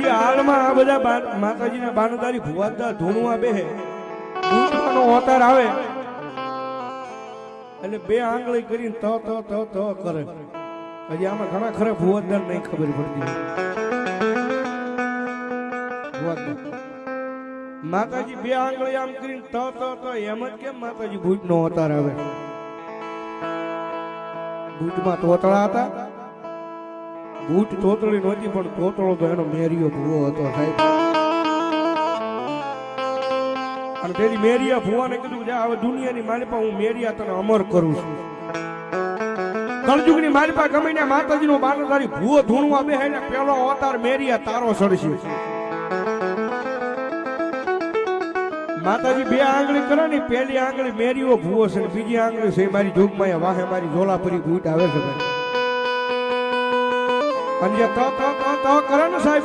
હજી હાલમાં આ બધા માતાજીના બાનોદારી ભુવાદા ધૂણવા બેહે ભૂતનો અવતાર આવે એટલે બે આંગળી કરીને ત કરે હજી આમાં ઘણા ખરા ભુવાદાર નહીં ખબર પડતી માતાજી બે આંગળી આમ કરીને ત એમ જ કેમ માતાજી ભૂતનો અવતાર આવે ભૂતમાં તોતળા હતા ભૂત તોતળી નહોતી પણ તોતળો તો એનો મેરિયો ભૂવો હતો સાહેબ અને તેની મેરિયા ભૂવાને કીધું કે હવે દુનિયાની માલિપા હું મેરિયા તને અમર કરું છું કળજુગની માલિપા ગમીને માતાજીનો બાનોદારી ભૂવો ધૂણવા બેહે એટલે પેલો અવતાર મેરિયા તારો સડશે માતાજી બે આંગળી કરે ને પેલી આંગળી મેરીઓ ભૂવો છે બીજી આંગળી છે મારી જોગમાં વાહે મારી ઝોલાપરી ભૂત આવે છે અને જે તો કરે ને સાહેબ